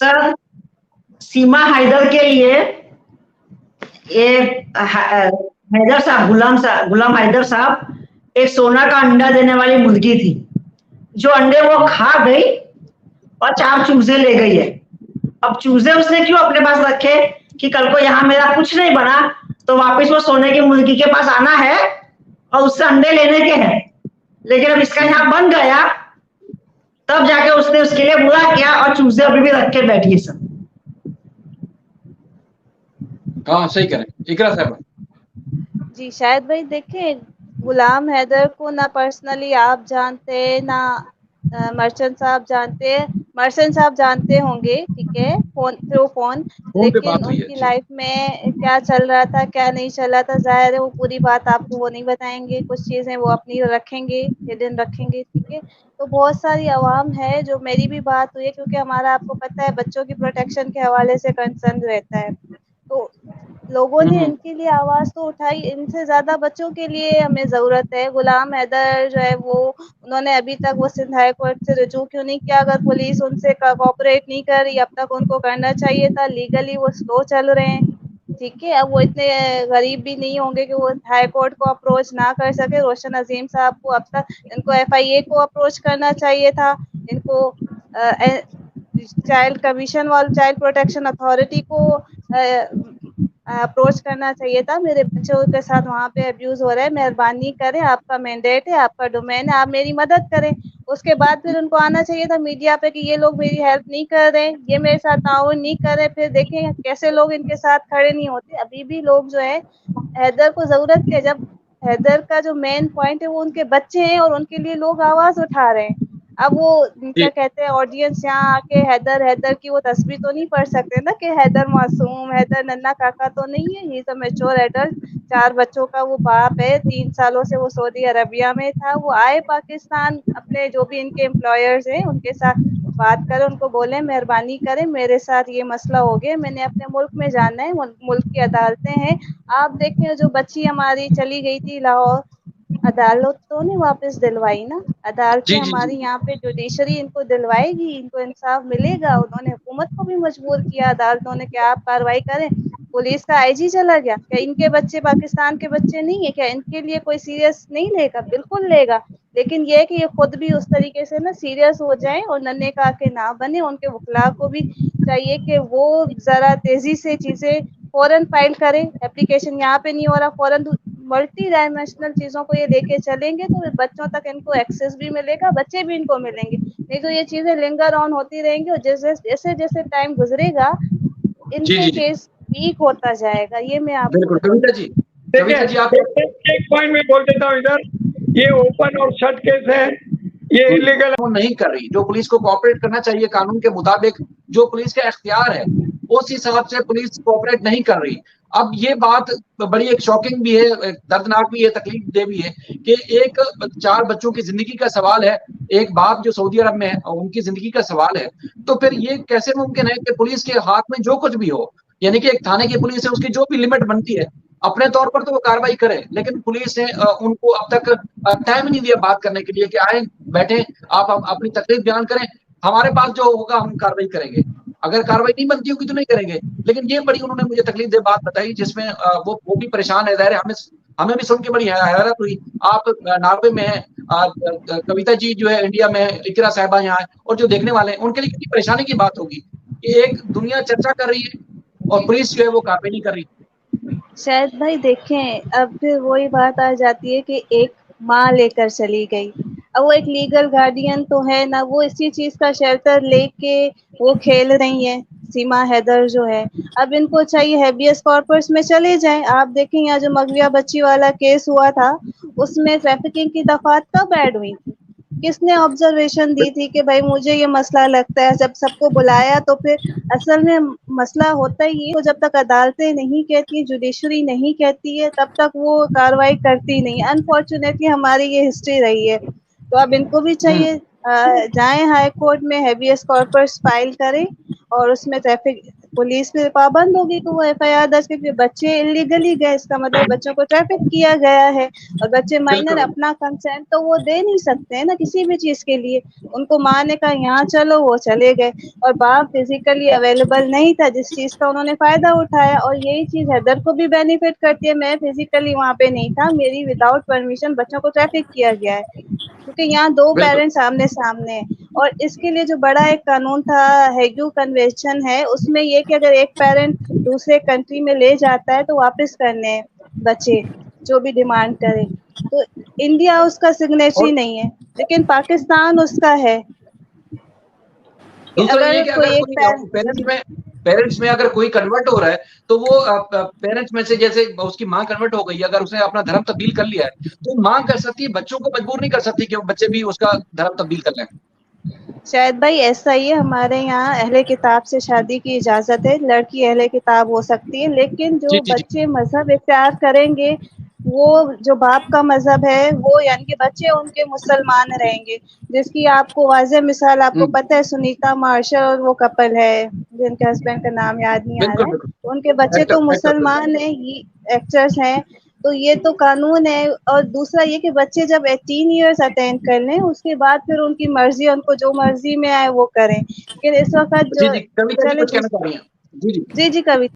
Sir सीमा हैदर के लिए ये हैदर साहब गुलाम हैदर साहब एक सोना का अंडा देने वाली मुर्गी थी, जो अंडे वो खा गई और 4 चूजे ले गई है। अब चूजे उसने क्यों अपने पास रखे कि कल को यहाँ मेरा कुछ नहीं बना तो वापस वो सोने की मुर्गी के पास आना है और उससे अंडे लेने के हैं। लेकिन अब इसका यहाँ बन गया, तब जाके उसने उसके लिए बुरा किया और चूजे अभी भी रख के बैठी है सर। हाँ सही करें इकरा साहब। जी शायद भाई देखें, गुलाम हैदर को ना पर्सनली आप जानते ना मर्चेंट साहब जानते। मर्चेंट साहब जानते होंगे, ठीक है, फोन थ्रू फोन, लेकिन उनकी लाइफ में क्या चल रहा था क्या नहीं चल रहा था, जाहिर है वो पूरी बात आपको वो नहीं बताएंगे, कुछ चीजें वो अपनी रखेंगे, हिडन रखेंगे, ठीक है। तो बहुत सारी आवाम है जो, मेरी भी बात हुई है क्योंकि हमारा आपको पता है बच्चों की प्रोटेक्शन के हवाले से कंसर्न रहता है, तो लोगों ने इनके लिए आवाज तो उठाई, इनसे ज्यादा बच्चों के लिए हमें जरूरत है। गुलाम हैदर जो है वो, उन्होंने अभी तक वो सिंध हाई कोर्ट से रुजू क्यों नहीं किया? अगर पुलिस उनसे कोऑपरेट नहीं कर रही, अब तक उनको करना चाहिए था। लीगली वो स्लो चल रहे हैं, ठीक है। अब वो इतने गरीब भी नहीं होंगे कि वो हाई कोर्ट को अप्रोच ना कर सके। रोशन अजीम साहब को अब तक इनको FIA को अप्रोच करना चाहिए था, इनको चाइल्ड कमीशन वाले चाइल्ड प्रोटेक्शन अथॉरिटी को अप्रोच करना चाहिए था। मेरे बच्चों के साथ वहाँ पे अब्यूज हो रहा है, मेहरबानी करें, आपका मैंडेट है, आपका डोमेन है, आप मेरी मदद करें। उसके बाद फिर उनको आना चाहिए था मीडिया पे कि ये लोग मेरी हेल्प नहीं कर रहे, ये मेरे साथ ताउन नहीं कर रहे। फिर देखें कैसे लोग इनके साथ खड़े नहीं होते। अभी भी लोग जो है, हैदर को जरूरत है, जब हैदर का जो मेन पॉइंट है वो उनके बच्चे हैं और उनके लिए लोग आवाज उठा रहे हैं। अब वो क्या कहते हैं, ऑडियंस यहाँ आके हैदर हैदर की वो तस्वीर तो नहीं पढ़ सकते ना कि हैदर मासूम, हैदर नन्ना काका तो नहीं है, he is a mature adult, 4 बच्चों का वो बाप है, 3 सालों से वो सऊदी अरबिया में था। वो आए पाकिस्तान, अपने जो भी इनके एम्प्लॉयर्स हैं उनके साथ बात करें, उनको बोले मेहरबानी करें मेरे साथ ये मसला हो गया, मैंने अपने मुल्क में जाना है, मुल्क की अदालतें हैं। आप देखें जो बच्ची हमारी चली गई थी लाहौर, अदालत तो नहीं वापस दिलवाई ना, अदालतें हमारी यहाँ पे जुडिशरी इनको दिलवाएगी, इनको इंसाफ मिलेगा। उन्होंने हुकूमत को भी मजबूर किया अदालतों ने कि आप कार्रवाई करें। पुलिस का IG चला गया, क्या इनके बच्चे पाकिस्तान के बच्चे नहीं है क्या? इनके लिए कोई सीरियस नहीं लेगा? बिल्कुल लेगा, लेकिन ये है कि ये खुद भी उस तरीके से ना सीरियस हो जाए और नन्हे का के ना बने। उनके वकला को भी चाहिए कि वो जरा तेजी से चीजें फौरन फाइल करें, एप्लीकेशन यहाँ पे नहीं हो रहा, फौरन मल्टी डायमेंशनल चीजों को ये लेके चलेंगे तो बच्चों तक इनको एक्सेस भी मिलेगा, बच्चे भी इनको मिलेंगे। नहीं तो ये चीजें लिंगर ऑन होती रहेंगी और जैसे जैसे टाइम गुजरेगा इनके केस वीक होता जाएगा। ये मैं आपको बिल्कुल कविता जी आप एक पॉइंट में बोल देता हूँ इधर, ये ओपन और शट केस है, ये इलीगल नहीं कर रही। जो पुलिस को कोऑपरेट करना चाहिए कानून के मुताबिक, जो पुलिस का इख्तियार है उस हिसाब से पुलिस कोऑपरेट नहीं कर रही। अब ये बात बड़ी एक शॉकिंग भी है, दर्दनाक भी है, तकलीफ दे भी है कि एक 4 बच्चों की जिंदगी का सवाल है, एक बाप जो सऊदी अरब में है उनकी जिंदगी का सवाल है। तो फिर ये कैसे मुमकिन है कि पुलिस के हाथ में जो कुछ भी हो, यानी कि एक थाने की पुलिस है, उसकी जो भी लिमिट बनती है अपने तौर पर तो वो कार्रवाई करे, लेकिन पुलिस ने उनको अब तक टाइम नहीं दिया बात करने के लिए कि आए बैठे आप अपनी तकलीफ बयान करें, हमारे पास जो होगा हम कार्रवाई करेंगे, अगर कार्रवाई नहीं बनती होगी तो नहीं करेंगे। लेकिन ये बड़ी उन्होंने मुझे तकलीफ दे बात बताई जिसमें वो भी परेशान है। ज़ाहिर है हमें भी सुन के बड़ी हैरत हुई। आप नॉर्वे में हैं, कविता जी जो है इंडिया में, इकरा साहिबा यहाँ है, और जो देखने वाले हैं उनके लिए कितनी परेशानी की बात होगी कि एक दुनिया चर्चा कर रही है और पुलिस जो है वो कार्रवाई नहीं कर रही। शायद भाई देखें, अब फिर वही बात आ जाती है कि एक माँ लेकर चली गई, अब वो एक लीगल गार्डियन तो है ना, वो इसी चीज का शेल्टर लेके वो खेल रही है सीमा हैदर जो है। अब इनको चाहिए हैबियस कॉर्पस में चले जाएं। आप देखें यहाँ जो मगविया बच्ची वाला केस हुआ था उसमें ट्रैफिकिंग की दफात कब ऐड हुई थी? किसने ऑब्जर्वेशन दी थी कि भाई मुझे ये मसला लगता है? जब सबको बुलाया तो फिर असल में मसला होता ही है, तो जब तक अदालतें नहीं कहती, जुडिशरी नहीं कहती है, तब तक वो कार्रवाई करती नहीं। अनफॉर्चुनेटली हमारी ये हिस्ट्री रही है। तो अब इनको भी चाहिए जाएं हाई कोर्ट में हैबियस कॉर्पस फाइल करें और उसमें पुलिस पे पाबंद होगी कि वो FIR दर्ज करके बच्चे इलीगली गए, इसका मतलब बच्चों को ट्रैफिक किया गया है, और बच्चे माइनर बिल्कुल। अपना कंसेंट तो वो दे नहीं सकते हैं ना किसी भी चीज के लिए। उनको माँ ने कहा यहाँ चलो, वो चले गए, और बाप फिजिकली अवेलेबल नहीं था, जिस चीज का उन्होंने फायदा उठाया। और यही चीज हैदर को भी बेनिफिट करती है, मैं फिजिकली वहाँ पे नहीं था, मेरी विदाउट परमिशन बच्चों को ट्रैफिक किया गया है, क्योंकि यहाँ दो बिल्कुल। पेरेंट्स आमने सामने हैं। और इसके लिए जो बड़ा एक कानून था, हेगू कन्वेंशन है, उसमें ये कि अगर एक पेरेंट दूसरे कंट्री में ले जाता है तो वापस करने हैं बच्चे, जो भी डिमांड करे। तो इंडिया उसका सिग्नेटरी और नहीं है, लेकिन पाकिस्तान उसका है। कि दूसरा ये अगर कि कोई अगर एक कोई पेरेंट्स में अगर कोई कन्वर्ट हो रहा है तो वो पेरेंट्स में से जैसे उसकी माँ कन्वर्ट हो गई, अगर उसने अपना धर्म तब्दील कर लिया है तो माँ कर सकती है, बच्चों को मजबूर नहीं कर सकती कि वो बच्चे भी उसका धर्म तब्दील कर लें। शायद भाई ऐसा ही है, हमारे यहाँ अहले किताब से शादी की इजाजत है, लड़की अहले किताब हो सकती है, लेकिन जी जो जी जी। बच्चे मजहब इख्तियार करेंगे, वो जो बाप का मजहब है वो, यानी कि बच्चे उनके मुसलमान रहेंगे। जिसकी आपको वाज़ेह मिसाल आपको हम्म, पता है, सुनीता मार्शल और वो कपल है जिनके हस्बैंड का नाम याद नहीं आ रहा बिल्कुल है, बिल्कुल। तो उनके बच्चे तो एक्टर। मुसलमान है, एक्टर्स हैं। तो ये तो कानून है। और दूसरा ये कि बच्चे जब 18 ईयर्स अटेंड कर लें, उसके बाद फिर उनकी मर्जी, उनको जो मर्जी में आए वो करें। लेकिन इस वक्त जी जो जी, कविता जी चले कुछ कहना चाह रही हैं? जी जी। जी जी कविता